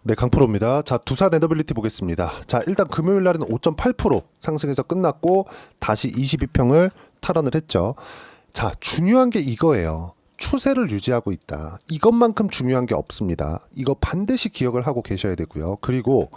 네, 강프로입니다. 자, 두산 에너빌리티 보겠습니다. 자, 일단 금요일 날은 5.8% 상승해서 끝났고 다시 22평을 탈환을 했죠. 자, 중요한 게 이거예요. 추세를 유지하고 있다. 이것만큼 중요한 게 없습니다. 이거 반드시 기억을 하고 계셔야 되고요. 그리고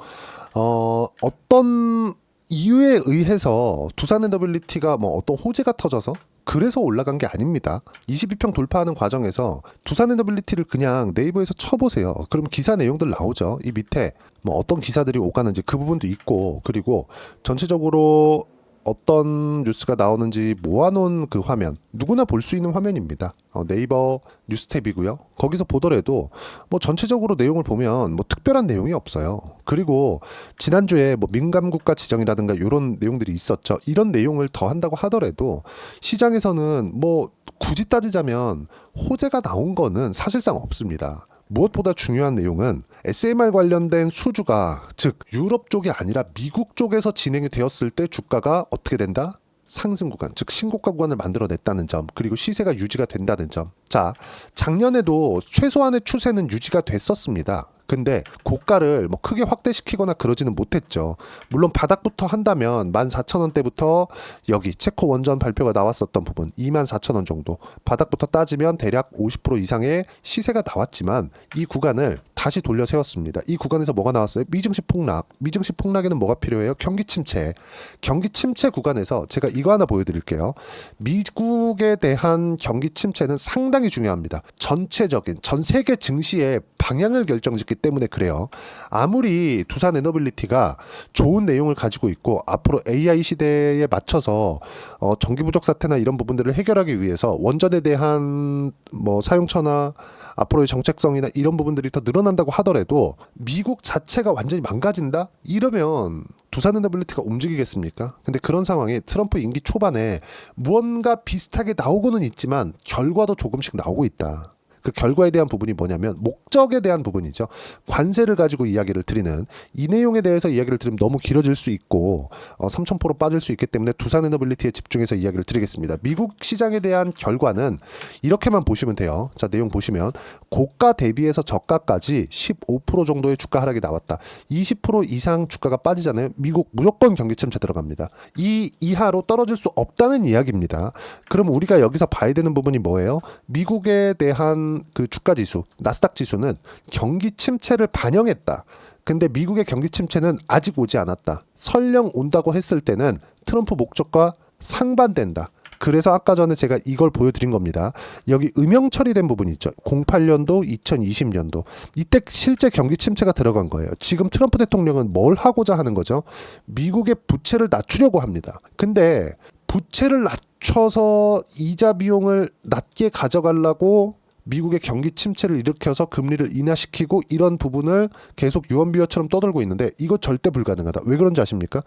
어떤 이유에 의해서 두산 에너빌리티가 뭐 어떤 호재가 터져서 그래서 올라간 게 아닙니다. 22평 돌파하는 과정에서 두산 에너빌리티를 그냥 네이버에서 쳐보세요. 그럼 기사 내용들 나오죠. 이 밑에 뭐 어떤 기사들이 오가는지 그 부분도 있고, 그리고 전체적으로 어떤 뉴스가 나오는지 모아놓은 그 화면, 누구나 볼 수 있는 화면입니다. 네이버 뉴스 탭이고요. 거기서 보더라도 뭐 전체적으로 내용을 보면 뭐 특별한 내용이 없어요. 그리고 지난주에 뭐 민감 국가 지정이라든가 이런 내용들이 있었죠. 이런 내용을 더 한다고 하더라도 시장에서는 뭐 굳이 따지자면 호재가 나온 거는 사실상 없습니다. 무엇보다 중요한 내용은 SMR 관련된 수주가, 즉 유럽 쪽이 아니라 미국 쪽에서 진행이 되었을 때 주가가 어떻게 된다? 상승 구간, 즉 신고가 구간을 만들어냈다는 점, 그리고 시세가 유지가 된다는 점. 자, 작년에도 최소한의 추세는 유지가 됐었습니다. 근데 고가를 뭐 크게 확대시키거나 그러지는 못했죠. 물론 바닥부터 한다면 14,000원대부터 여기 체코 원전 발표가 나왔었던 부분 24,000원 정도 바닥부터 따지면 대략 50% 이상의 시세가 나왔지만 이 구간을 다시 돌려 세웠습니다. 이 구간에서 뭐가 나왔어요? 미증시 폭락. 미증시 폭락에는 뭐가 필요해요? 경기 침체. 경기 침체 구간에서 제가 이거 하나 보여드릴게요. 미국에 대한 경기 침체는 상당히 중요합니다. 전체적인 전 세계 증시의 방향을 결정짓기 때문에 그래요. 아무리 두산 에너빌리티가 좋은 내용을 가지고 있고 앞으로 AI 시대에 맞춰서 전기 부족 사태나 이런 부분들을 해결하기 위해서 원전에 대한 뭐 사용처나 앞으로의 정책성이나 이런 부분들이 더 늘어난다고 하더라도 미국 자체가 완전히 망가진다? 이러면 두산 에너빌리티가 움직이겠습니까? 근데 그런 상황이 트럼프 임기 초반에 무언가 비슷하게 나오고는 있지만 결과도 조금씩 나오고 있다. 그 결과에 대한 부분이 뭐냐면 목적에 대한 부분이죠. 관세를 가지고 이야기를 드리는 이 내용에 대해서 이야기를 드리면 너무 길어질 수 있고 3,000% 빠질 수 있기 때문에 두산 에너빌리티에 집중해서 이야기를 드리겠습니다. 미국 시장에 대한 결과는 이렇게만 보시면 돼요. 자, 내용 보시면 고가 대비해서 저가까지 15% 정도의 주가 하락이 나왔다. 20% 이상 주가가 빠지잖아요. 미국 무조건 경기 침체 들어갑니다. 이 이하로 떨어질 수 없다는 이야기입니다. 그럼 우리가 여기서 봐야 되는 부분이 뭐예요? 미국에 대한 그 주가 지수, 나스닥 지수는 경기 침체를 반영했다. 근데 미국의 경기 침체는 아직 오지 않았다. 설령 온다고 했을 때는 트럼프 목적과 상반된다. 그래서 아까 전에 제가 이걸 보여드린 겁니다. 여기 음영 처리된 부분이 있죠. 08년도, 2020년도. 이때 실제 경기 침체가 들어간 거예요. 지금 트럼프 대통령은 뭘 하고자 하는 거죠? 미국의 부채를 낮추려고 합니다. 근데 부채를 낮춰서 이자 비용을 낮게 가져가려고 미국의 경기 침체를 일으켜서 금리를 인하시키고 이런 부분을 계속 유언비어처럼 떠들고 있는데 이거 절대 불가능하다. 왜 그런지 아십니까?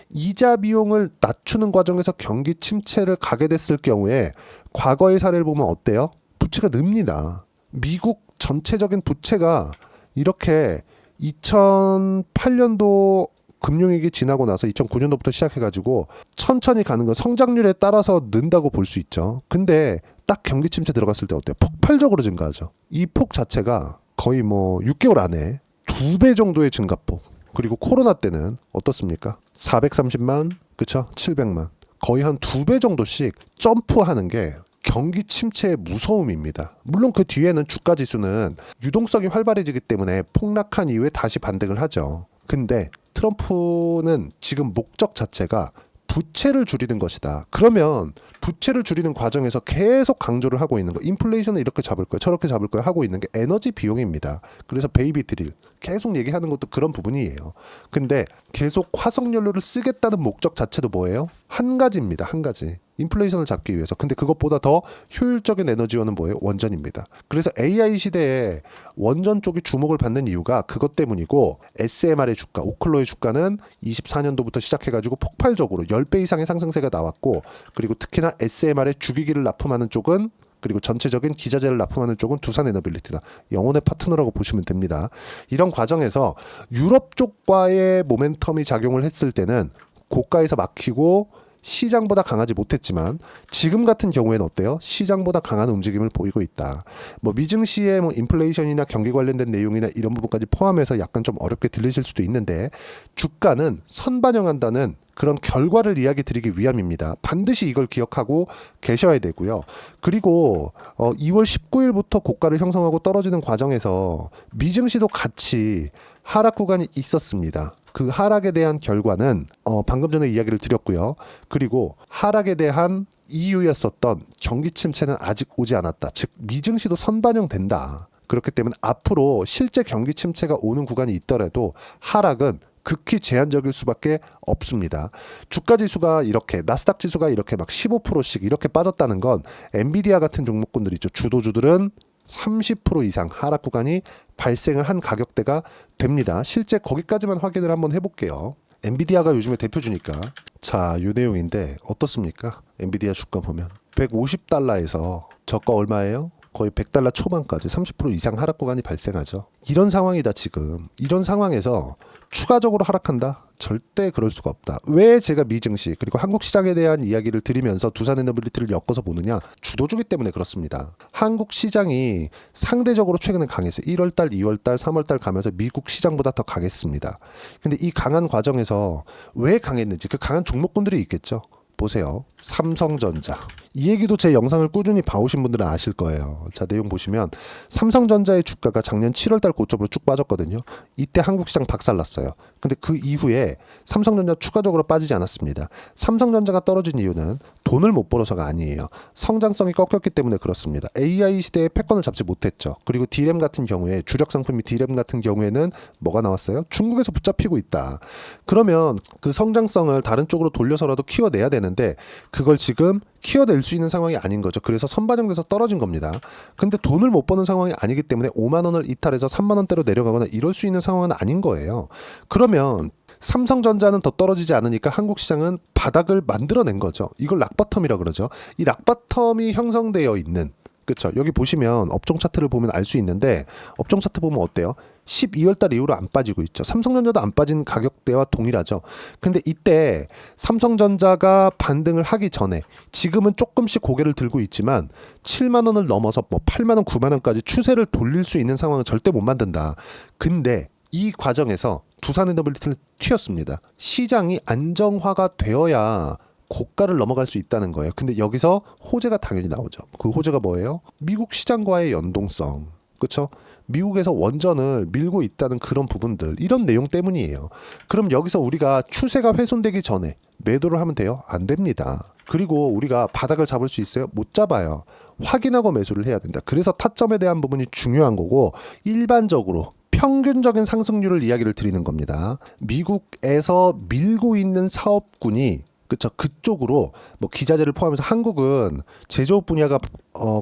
이자 비용을 낮추는 과정에서 경기 침체를 가게 됐을 경우에 과거의 사례를 보면 어때요? 부채가 늡니다. 미국 전체적인 부채가 이렇게 2008년도 금융위기 지나고 나서 2009년도부터 시작해가지고 천천히 가는 거 성장률에 따라서 는다고 볼 수 있죠. 근데 딱 경기 침체 들어갔을 때 어때요? 폭발적으로 증가하죠. 이 폭 자체가 거의 뭐 6개월 안에 2배 정도의 증가폭. 그리고 코로나 때는 어떻습니까? 430만, 그쵸? 700만. 거의 한 2배 정도씩 점프하는 게 경기 침체의 무서움입니다. 물론 그 뒤에는 주가 지수는 유동성이 활발해지기 때문에 폭락한 이후에 다시 반등을 하죠. 근데 트럼프는 지금 목적 자체가 부채를 줄이는 것이다. 그러면 부채를 줄이는 과정에서 계속 강조를 하고 있는 거, 인플레이션을 이렇게 잡을 거야, 저렇게 잡을 거야 하고 있는 게 에너지 비용입니다. 그래서 베이비 드릴 계속 얘기하는 것도 그런 부분이에요. 근데 계속 화석연료를 쓰겠다는 목적 자체도 뭐예요? 한 가지입니다. 한 가지. 인플레이션을 잡기 위해서. 근데 그것보다 더 효율적인 에너지원은 뭐예요? 원전입니다. 그래서 AI 시대에 원전 쪽이 주목을 받는 이유가 그것 때문이고 SMR의 주가, 오클로의 주가는 24년도부터 시작해가지고 폭발적으로 10배 이상의 상승세가 나왔고 그리고 특히나 SMR의 주기기를 납품하는 쪽은 그리고 전체적인 기자재를 납품하는 쪽은 두산 에너빌리티다. 영혼의 파트너라고 보시면 됩니다. 이런 과정에서 유럽 쪽과의 모멘텀이 작용을 했을 때는 고가에서 막히고 시장보다 강하지 못했지만 지금 같은 경우에는 어때요? 시장보다 강한 움직임을 보이고 있다. 뭐 미증시의 뭐 인플레이션이나 경기 관련된 내용이나 이런 부분까지 포함해서 약간 좀 어렵게 들리실 수도 있는데 주가는 선반영한다는 그런 결과를 이야기 드리기 위함입니다. 반드시 이걸 기억하고 계셔야 되고요. 그리고 2월 19일부터 고가를 형성하고 떨어지는 과정에서 미증시도 같이 하락 구간이 있었습니다. 그 하락에 대한 결과는 방금 전에 이야기를 드렸고요. 그리고 하락에 대한 이유였었던 경기 침체는 아직 오지 않았다. 즉 미증시도 선반영된다. 그렇기 때문에 앞으로 실제 경기 침체가 오는 구간이 있더라도 하락은 극히 제한적일 수밖에 없습니다. 주가 지수가 이렇게 나스닥 지수가 이렇게 막 15%씩 이렇게 빠졌다는 건 엔비디아 같은 종목군들 있죠. 주도주들은 30% 이상 하락 구간이 발생을 한 가격대가 됩니다. 실제 거기까지만 확인을 한번 해볼게요. 엔비디아가 요즘에 대표주니까. 자, 요 내용인데 어떻습니까? 엔비디아 주가 보면 150달러에서 저가 얼마예요? 거의 100달러 초반까지 30% 이상 하락 구간이 발생하죠. 이런 상황이다 지금. 이런 상황에서 추가적으로 하락한다? 절대 그럴 수가 없다. 왜 제가 미증시 그리고 한국 시장에 대한 이야기를 드리면서 두산에너빌리티를 엮어서 보느냐? 주도주기 때문에 그렇습니다. 한국 시장이 상대적으로 최근에 강했어요. 1월달, 2월달, 3월달 가면서 미국 시장보다 더 강했습니다. 근데 이 강한 과정에서 왜 강했는지 그 강한 종목군들이 있겠죠. 보세요. 삼성전자. 이 얘기도 제 영상을 꾸준히 봐오신 분들은 아실 거예요. 자, 내용 보시면 삼성전자의 주가가 작년 7월달 고점으로 쭉 빠졌거든요. 이때 한국 시장 박살났어요. 근데 그 이후에 삼성전자 추가적으로 빠지지 않았습니다. 삼성전자가 떨어진 이유는 돈을 못 벌어서가 아니에요. 성장성이 꺾였기 때문에 그렇습니다. AI 시대에 패권을 잡지 못했죠. 그리고 D램 같은 경우에 주력 상품이 D램 같은 경우에는 뭐가 나왔어요? 중국에서 붙잡히고 있다. 그러면 그 성장성을 다른 쪽으로 돌려서라도 키워내야 되는데 그걸 지금 키워낼 수 있는 상황이 아닌 거죠. 그래서 선반영돼서 떨어진 겁니다. 근데 돈을 못 버는 상황이 아니기 때문에 5만 원을 이탈해서 3만 원대로 내려가거나 이럴 수 있는 상황은 아닌 거예요. 그러면 삼성전자는 더 떨어지지 않으니까 한국 시장은 바닥을 만들어낸 거죠. 이걸 락바텀이라 그러죠. 이 락바텀이 형성되어 있는, 그렇죠. 여기 보시면 업종 차트를 보면 알 수 있는데 업종 차트 보면 어때요? 12월 달 이후로 안 빠지고 있죠. 삼성전자도 안 빠진 가격대와 동일하죠. 근데 이때 삼성전자가 반등을 하기 전에 지금은 조금씩 고개를 들고 있지만 7만 원을 넘어서 뭐 8만 원, 9만 원까지 추세를 돌릴 수 있는 상황은 절대 못 만든다. 근데 이 과정에서 두산에너빌리티는 튀었습니다. 시장이 안정화가 되어야 고가를 넘어갈 수 있다는 거예요. 근데 여기서 호재가 당연히 나오죠. 그 호재가 뭐예요? 미국 시장과의 연동성. 그렇죠? 미국에서 원전을 밀고 있다는 그런 부분들, 이런 내용 때문이에요. 그럼 여기서 우리가 추세가 훼손되기 전에 매도를 하면 돼요? 안 됩니다. 그리고 우리가 바닥을 잡을 수 있어요? 못 잡아요. 확인하고 매수를 해야 된다. 그래서 타점에 대한 부분이 중요한 거고, 일반적으로 평균적인 상승률을 이야기를 드리는 겁니다. 미국에서 밀고 있는 사업군이, 그쵸, 그쪽으로 뭐 기자재를 포함해서 한국은 제조업 분야가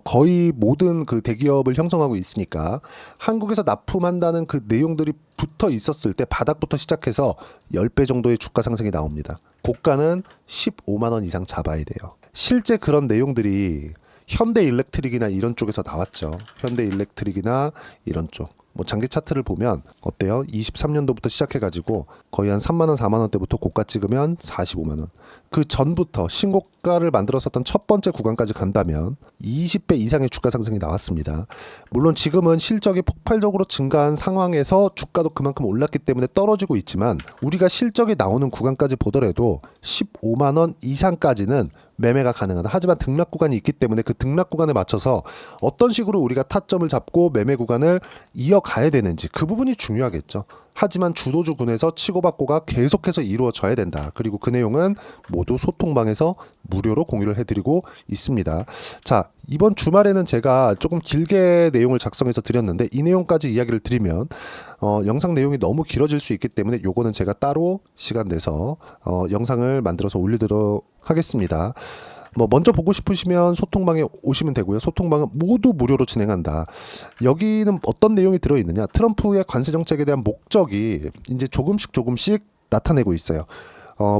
거의 모든 그 대기업을 형성하고 있으니까 한국에서 납품한다는 그 내용들이 붙어 있었을 때 바닥부터 시작해서 10배 정도의 주가 상승이 나옵니다. 고가는 15만 원 이상 잡아야 돼요. 실제 그런 내용들이 현대일렉트릭이나 이런 쪽에서 나왔죠. 현대일렉트릭이나 이런 쪽. 뭐 장기 차트를 보면 어때요? 23년도부터 시작해가지고 거의 한 3만 원, 4만 원대부터 고가 찍으면 45만 원. 그 전부터 신고가를 만들었었던 첫 번째 구간까지 간다면 20배 이상의 주가 상승이 나왔습니다. 물론 지금은 실적이 폭발적으로 증가한 상황에서 주가도 그만큼 올랐기 때문에 떨어지고 있지만 우리가 실적이 나오는 구간까지 보더라도 15만 원 이상까지는 매매가 가능하다. 하지만 등락 구간이 있기 때문에 그 등락 구간에 맞춰서 어떤 식으로 우리가 타점을 잡고 매매 구간을 이어가야 되는지, 그 부분이 중요하겠죠. 하지만 주도주군에서 치고받고가 계속해서 이루어져야 된다. 그리고 그 내용은 모두 소통방에서 무료로 공유를 해드리고 있습니다. 자, 이번 주말에는 제가 조금 길게 내용을 작성해서 드렸는데 이 내용까지 이야기를 드리면 영상 내용이 너무 길어질 수 있기 때문에 요거는 제가 따로 시간 내서 영상을 만들어서 올리도록 하겠습니다. 뭐 먼저 보고 싶으시면 소통방에 오시면 되고요. 소통방은 모두 무료로 진행한다. 여기는 어떤 내용이 들어있느냐? 트럼프의 관세 정책에 대한 목적이 이제 조금씩 나타내고 있어요.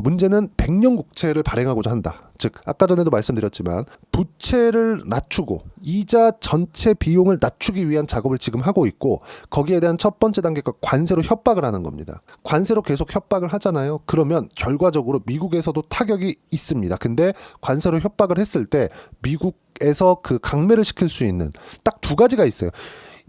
문제는 백년국채를 발행하고자 한다. 즉 아까 전에도 말씀드렸지만 부채를 낮추고 이자 전체 비용을 낮추기 위한 작업을 지금 하고 있고, 거기에 대한 첫 번째 단계가 관세로 협박을 하는 겁니다. 관세로 계속 협박을 하잖아요. 그러면 결과적으로 미국에서도 타격이 있습니다. 근데 관세로 협박을 했을 때 미국에서 그 강매를 시킬 수 있는 딱 두 가지가 있어요.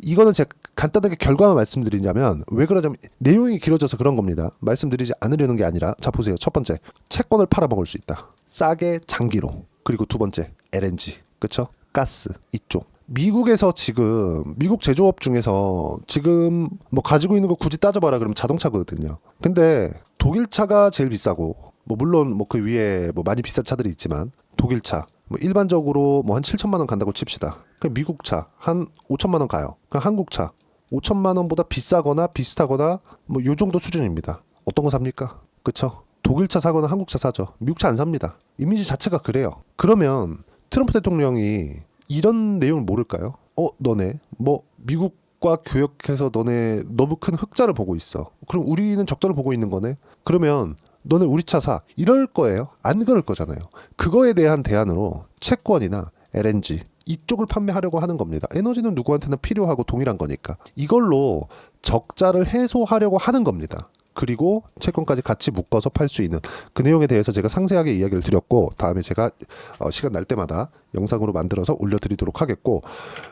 이거는 제가 간단하게 결과만 말씀드리냐면, 왜 그러냐면 내용이 길어져서 그런 겁니다. 말씀드리지 않으려는 게 아니라, 자 보세요. 첫 번째, 채권을 팔아먹을 수 있다. 싸게 장기로. 그리고 두 번째, LNG. 그쵸? 가스. 이쪽. 미국에서 지금 미국 제조업 중에서 지금 뭐 가지고 있는 거 굳이 따져봐라 그러면 자동차거든요. 근데 독일차가 제일 비싸고, 뭐 물론 뭐 그 위에 뭐 많이 비싼 차들이 있지만 독일차 뭐 일반적으로 뭐 한 7천만 원 간다고 칩시다. 그 미국 차 한 5천만 원 가요. 그 한국 차 5천만 원보다 비싸거나 비슷하거나 뭐 요 정도 수준입니다. 어떤 거 삽니까? 그쵸? 독일차 사거나 한국차 사죠. 미국차 안 삽니다. 이미지 자체가 그래요. 그러면 트럼프 대통령이 이런 내용을 모를까요? 너네 뭐 미국과 교역해서 너네 너무 큰 흑자를 보고 있어. 그럼 우리는 적자를 보고 있는 거네. 그러면 너네 우리 차 사. 이럴 거예요. 안 그럴 거잖아요. 그거에 대한 대안으로 채권이나 LNG 이쪽을 판매하려고 하는 겁니다. 에너지는 누구한테나 필요하고 동일한 거니까. 이걸로 적자를 해소하려고 하는 겁니다. 그리고 채권까지 같이 묶어서 팔 수 있는 그 내용에 대해서 제가 상세하게 이야기를 드렸고, 다음에 제가 시간 날 때마다 영상으로 만들어서 올려드리도록 하겠고,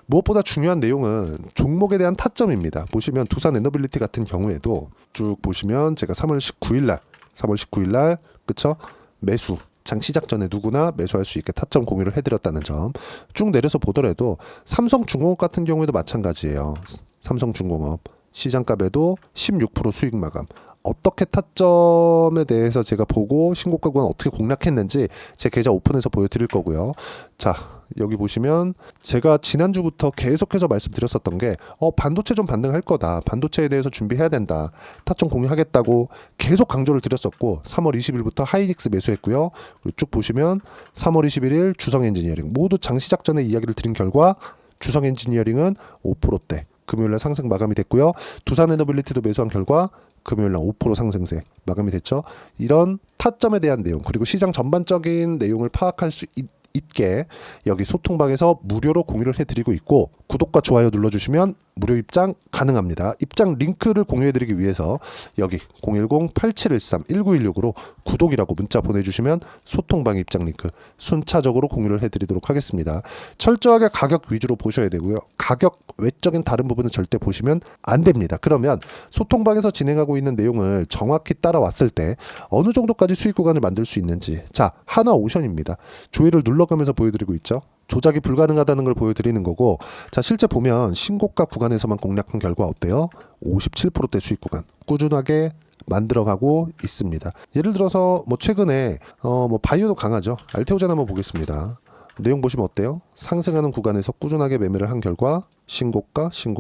무엇보다 중요한 내용은 종목에 대한 타점입니다. 보시면 두산 에너빌리티 같은 경우에도 쭉 보시면 제가 3월 19일 날 그쵸? 매수 장 시작 전에 누구나 매수할 수 있게 타점 공유를 해드렸다는 점. 쭉 내려서 보더라도 삼성중공업 같은 경우에도 마찬가지예요. 삼성중공업 시장값에도 16% 수익 마감. 어떻게 타점에 대해서 제가 보고 신고가 구간 어떻게 공략했는지 제 계좌 오픈해서 보여드릴 거고요. 자, 여기 보시면 제가 지난주부터 계속해서 말씀드렸었던 게 반도체 좀 반등할 거다. 반도체에 대해서 준비해야 된다. 타점 공유하겠다고 계속 강조를 드렸었고, 3월 20일부터 하이닉스 매수했고요. 그리고 쭉 보시면 3월 21일 주성엔지니어링 모두 장 시작 전에 이야기를 드린 결과 주성엔지니어링은 5%대 금요일날 상승 마감이 됐고요. 두산에너빌리티도 매수한 결과 금요일날 5% 상승세 마감이 됐죠. 이런 타점에 대한 내용, 그리고 시장 전반적인 내용을 파악할 수 있게 여기 소통방에서 무료로 공유를 해드리고 있고, 구독과 좋아요 눌러주시면 무료 입장 가능합니다. 입장 링크를 공유해드리기 위해서 여기 010-8713-1916으로 구독이라고 문자 보내주시면 소통방 입장 링크 순차적으로 공유를 해드리도록 하겠습니다. 철저하게 가격 위주로 보셔야 되고요. 가격 외적인 다른 부분은 절대 보시면 안 됩니다. 그러면 소통방에서 진행하고 있는 내용을 정확히 따라왔을 때 어느 정도까지 수익 구간을 만들 수 있는지, 자, 하나오션입니다. 조회를 눌러가면서 보여드리고 있죠. 조작이 불가능하다는 걸 보여드리는 거고, 자, 실제 보면 신고가 구간에서만 공략한 결과 어때요? 57%대 수익 구간 꾸준하게 만들어가고 있습니다. 예를 들어서 뭐 최근에 뭐 바이오도 강하죠. 알테오젠 한번 보겠습니다. 내용 보시면 어때요? 상승하는 구간에서 꾸준하게 매매를 한 결과 신고가 수익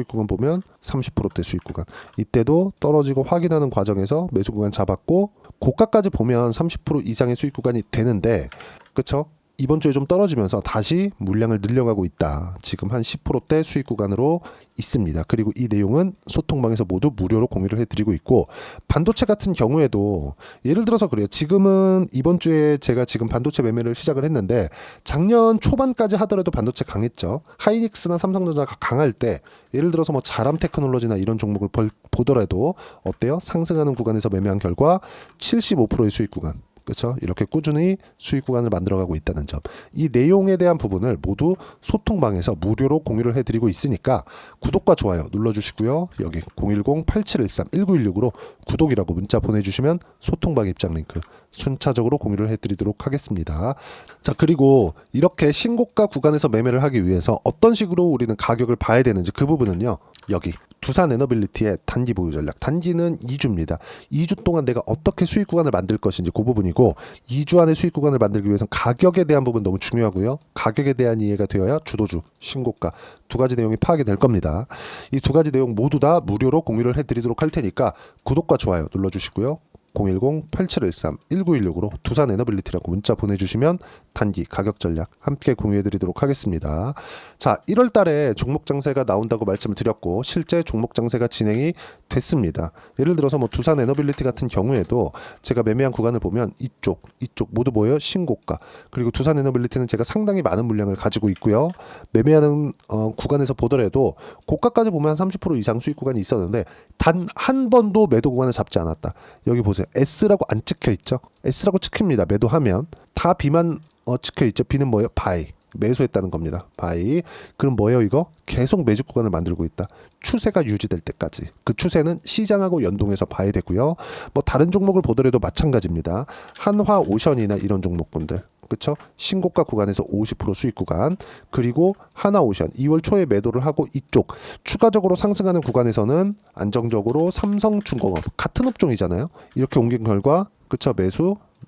구간 보면 30%대 수익 구간, 이때도 떨어지고 확인하는 과정에서 매수 구간 잡았고, 고가까지 보면 30% 이상의 수익 구간이 되는데, 그쵸? 이번 주에 좀 떨어지면서 다시 물량을 늘려가고 있다. 지금 한 10%대 수익 구간으로 있습니다. 그리고 이 내용은 소통방에서 모두 무료로 공유를 해드리고 있고, 반도체 같은 경우에도 예를 들어서 그래요. 지금은 이번 주에 제가 지금 반도체 매매를 시작을 했는데, 작년 초반까지 하더라도 반도체 강했죠. 하이닉스나 삼성전자가 강할 때 예를 들어서 뭐 자람 테크놀로지나 이런 종목을 보더라도 어때요? 상승하는 구간에서 매매한 결과 75%의 수익 구간, 그렇죠? 이렇게 꾸준히 수익 구간을 만들어가고 있다는 점. 이 내용에 대한 부분을 모두 소통방에서 무료로 공유를 해드리고 있으니까 구독과 좋아요 눌러주시고요. 여기 010-8713-1916으로 구독이라고 문자 보내주시면 소통방 입장 링크 순차적으로 공유를 해드리도록 하겠습니다. 자, 그리고 이렇게 신고가 구간에서 매매를 하기 위해서 어떤 식으로 우리는 가격을 봐야 되는지, 그 부분은요, 여기 두산 에너빌리티의 단기 보유 전략. 단기는 2주입니다. 2주 동안 내가 어떻게 수익 구간을 만들 것인지 그 부분이고, 2주 안에 수익 구간을 만들기 위해서는 가격에 대한 부분 너무 중요하고요. 가격에 대한 이해가 되어야 주도주, 신고가 두 가지 내용이 파악이 될 겁니다. 이 두 가지 내용 모두 다 무료로 공유를 해드리도록 할 테니까 구독과 좋아요 눌러주시고요. 010-8713-1916으로 두산에너빌리티라고 문자 보내주시면 단기 가격 전략 함께 공유해드리도록 하겠습니다. 자, 1월 달에 종목 장세가 나온다고 말씀을 드렸고 실제 종목 장세가 진행이 됐습니다. 예를 들어서 뭐 두산에너빌리티 같은 경우에도 제가 매매한 구간을 보면 이쪽 모두 뭐예요? 신고가. 그리고 두산에너빌리티는 제가 상당히 많은 물량을 가지고 있고요. 매매하는 구간에서 보더라도 고가까지 보면 한 30% 이상 수익 구간이 있었는데 단 한 번도 매도 구간을 잡지 않았다. 여기 보세요. S라고 안 찍혀 있죠? S라고 찍힙니다. 매도하면 다 B만 찍혀 있죠. B는 뭐예요? 바이. 매수했다는 겁니다. 바이. 그럼 뭐예요 이거? 계속 매집 구간을 만들고 있다. 추세가 유지될 때까지. 그 추세는 시장하고 연동해서 봐야 되고요. 뭐 다른 종목을 보더라도 마찬가지입니다. 한화 오션이나 이런 종목군들. 그쵸? 신고가 구간에서 50% 수익 구간, 그리고 하나오션 2월 초에 매도를 하고 이쪽 추가적으로 상승하는 구간에서는 안정적으로 삼성중공업 같은 업종이잖아요. 이렇게 옮긴 결과 그쵸?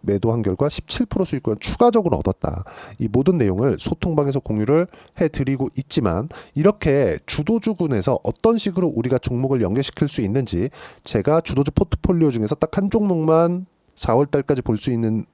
매도한 결과 17% 수익 구간 추가적으로 얻었다. 이 모든 내용을 소통방에서 공유를 해드리고 있지만 이렇게 주도주군에서 어떤 식으로 우리가 종목을 연계시킬 수 있는지 제가 주도주 포트폴리오 중에서 딱 한 종목만 4월 달까지 볼 수 있는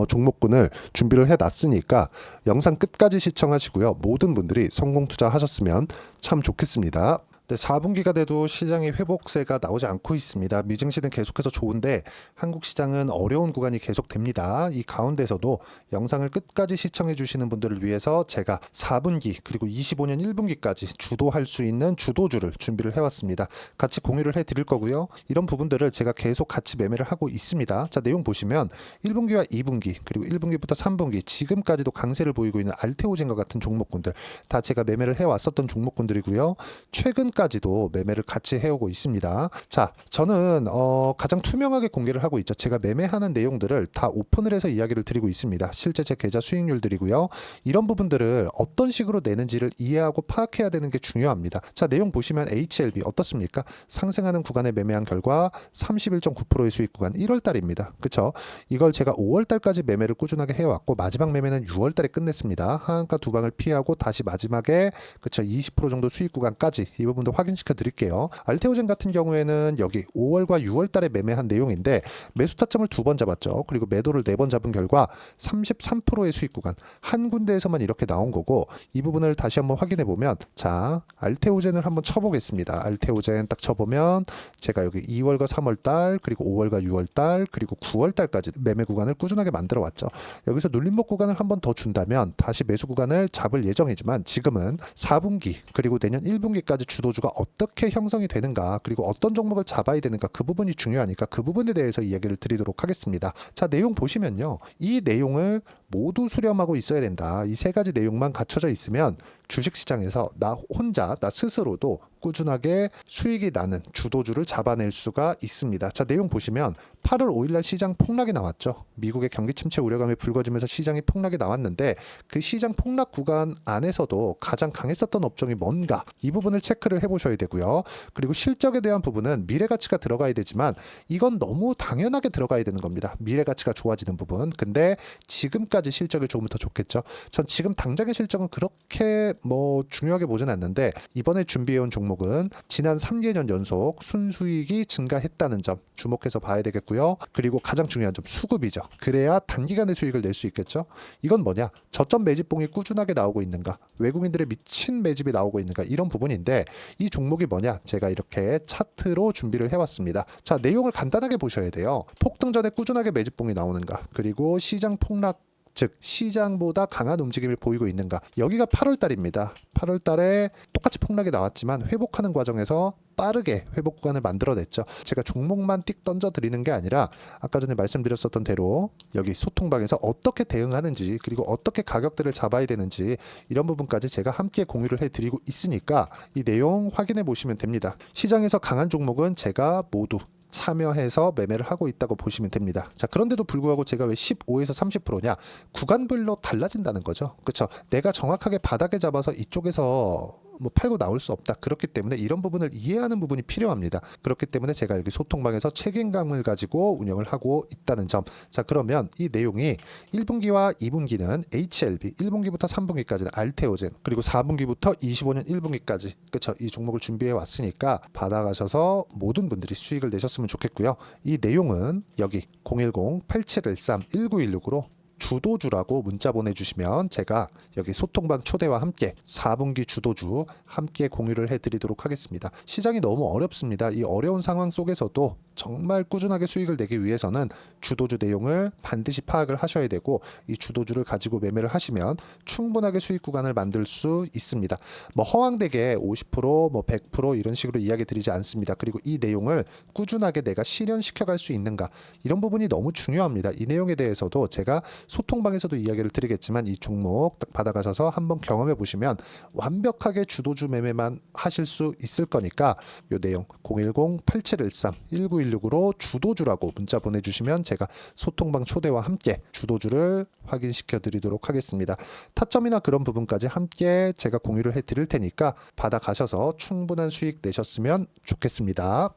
종목군을 준비를 해놨으니까 영상 끝까지 시청하시고요. 모든 분들이 성공 투자하셨으면 참 좋겠습니다. 네, 4분기가 돼도 시장의 회복세가 나오지 않고 있습니다. 미증시는 계속해서 좋은데 한국 시장은 어려운 구간이 계속됩니다. 이 가운데서도 영상을 끝까지 시청해 주시는 분들을 위해서 제가 4분기 그리고 25년 1분기까지 주도할 수 있는 주도주를 준비를 해왔습니다. 같이 공유를 해드릴 거고요. 이런 부분들을 제가 계속 같이 매매를 하고 있습니다. 자, 내용 보시면 1분기와 2분기 그리고 1분기부터 3분기 지금까지도 강세를 보이고 있는 알테오젠과 같은 종목군들 다 제가 매매를 해왔었던 종목군들이고요. 최근까지도 매매를 같이 해오고 있습니다. 자, 저는 가장 투명하게 공개를 하고 있죠. 제가 매매하는 내용들을 다 오픈을 해서 이야기를 드리고 있습니다. 실제 제 계좌 수익률들이고요. 이런 부분들을 어떤 식으로 내는지를 이해하고 파악해야 되는 게 중요합니다. 자, 내용 보시면 HLB 어떻습니까? 상승하는 구간에 매매한 결과 31.9%의 수익 구간 1월 달입니다. 그쵸? 이걸 제가 5월 달까지 매매를 꾸준하게 해왔고 마지막 매매는 6월 달에 끝냈습니다. 하한가 두 방을 피하고 다시 마지막에 그쵸? 20% 정도 수익 구간까지 이 부분도 확인시켜 드릴게요. 알테오젠 같은 경우에는 여기 5월과 6월 달에 매매한 내용인데 매수 타점을 2번 잡았죠. 그리고 매도를 4번 잡은 결과 33%의 수익 구간 한 군데에서만 이렇게 나온 거고 이 부분을 다시 한번 확인해 보면 자, 알테오젠을 한번 쳐보겠습니다. 알테오젠 딱 쳐보면 제가 여기 2월과 3월 달 그리고 5월과 6월 달 그리고 9월 달까지 매매 구간을 꾸준하게 만들어 왔죠. 여기서 눌림목 구간을 한번 더 준다면 다시 매수 구간을 잡을 예정이지만 지금은 4분기 그리고 내년 1분기까지 주도주가 어떻게 형성이 되는가 그리고 어떤 종목을 잡아야 되는가 그 부분이 중요하니까 그 부분에 대해서 이야기를 드리도록 하겠습니다. 자, 내용 보시면요. 이 내용을 모두 수렴하고 있어야 된다. 이 세 가지 내용만 갖춰져 있으면 주식시장에서 나 혼자 나 스스로도 꾸준하게 수익이 나는 주도주를 잡아낼 수가 있습니다. 자, 내용 보시면 8월 5일날 시장 폭락이 나왔죠. 미국의 경기 침체 우려감이 불거지면서 시장이 폭락이 나왔는데 그 시장 폭락 구간 안에서도 가장 강했었던 업종이 뭔가 이 부분을 체크를 해보셔야 되고요. 그리고 실적에 대한 부분은 미래가치가 들어가야 되지만 이건 너무 당연하게 들어가야 되는 겁니다. 미래가치가 좋아지는 부분. 근데 지금까지 실적이 조금 더 좋겠죠. 전 지금 당장의 실적은 그렇게 뭐 중요하게 보진 않는데 이번에 준비해온 종목은 지난 3개년 연속 순수익이 증가했다는 점 주목해서 봐야 되겠고요. 그리고 가장 중요한 점 수급이죠. 그래야 단기간에 수익을 낼 수 있겠죠. 이건 뭐냐? 저점 매집봉이 꾸준하게 나오고 있는가? 외국인들의 미친 매집이 나오고 있는가? 이런 부분인데 이 종목이 뭐냐? 제가 이렇게 차트로 준비를 해왔습니다. 자, 내용을 간단하게 보셔야 돼요. 폭등 전에 꾸준하게 매집봉이 나오는가? 그리고 시장 폭락 즉 시장보다 강한 움직임을 보이고 있는가. 여기가 8월 달입니다. 8월 달에 똑같이 폭락이 나왔지만 회복하는 과정에서 빠르게 회복 구간을 만들어냈죠. 제가 종목만 띡 던져 드리는 게 아니라 아까 전에 말씀드렸었던 대로 여기 소통방에서 어떻게 대응하는지 그리고 어떻게 가격들을 잡아야 되는지 이런 부분까지 제가 함께 공유를 해드리고 있으니까 이 내용 확인해 보시면 됩니다. 시장에서 강한 종목은 제가 모두 참여해서 매매를 하고 있다고 보시면 됩니다. 자, 그런데도 불구하고 제가 왜 15에서 30%냐? 구간별로 달라진다는 거죠. 그렇죠? 내가 정확하게 바닥에 잡아서 이쪽에서 뭐 팔고 나올 수 없다. 그렇기 때문에 이런 부분을 이해하는 부분이 필요합니다. 그렇기 때문에 제가 여기 소통방에서 책임감을 가지고 운영을 하고 있다는 점. 자, 그러면 이 내용이 1분기와 2분기는 HLB, 1분기부터 3분기까지는 알테오젠, 그리고 4분기부터 25년 1분기까지 그쵸? 이 종목을 준비해 왔으니까 받아가셔서 모든 분들이 수익을 내셨으면 좋겠고요. 이 내용은 여기 010-8713-1916으로 주도주라고 문자 보내주시면 제가 여기 소통방 초대와 함께 4분기 주도주 함께 공유를 해드리도록 하겠습니다. 시장이 너무 어렵습니다. 이 어려운 상황 속에서도 정말 꾸준하게 수익을 내기 위해서는 주도주 내용을 반드시 파악을 하셔야 되고 이 주도주를 가지고 매매를 하시면 충분하게 수익 구간을 만들 수 있습니다. 뭐 허황되게 50%, 뭐 100% 이런 식으로 이야기 드리지 않습니다. 그리고 이 내용을 꾸준하게 내가 실현시켜갈 수 있는가 이런 부분이 너무 중요합니다. 이 내용에 대해서도 제가 소통방에서도 이야기를 드리겠지만 이 종목 딱 받아가셔서 한번 경험해 보시면 완벽하게 주도주 매매만 하실 수 있을 거니까 이 내용 010-8713-1916으로 주도주라고 문자 보내주시면 제가 소통방 초대와 함께 주도주를 확인시켜 드리도록 하겠습니다. 타점이나 그런 부분까지 함께 제가 공유를 해 드릴 테니까 받아가셔서 충분한 수익 내셨으면 좋겠습니다.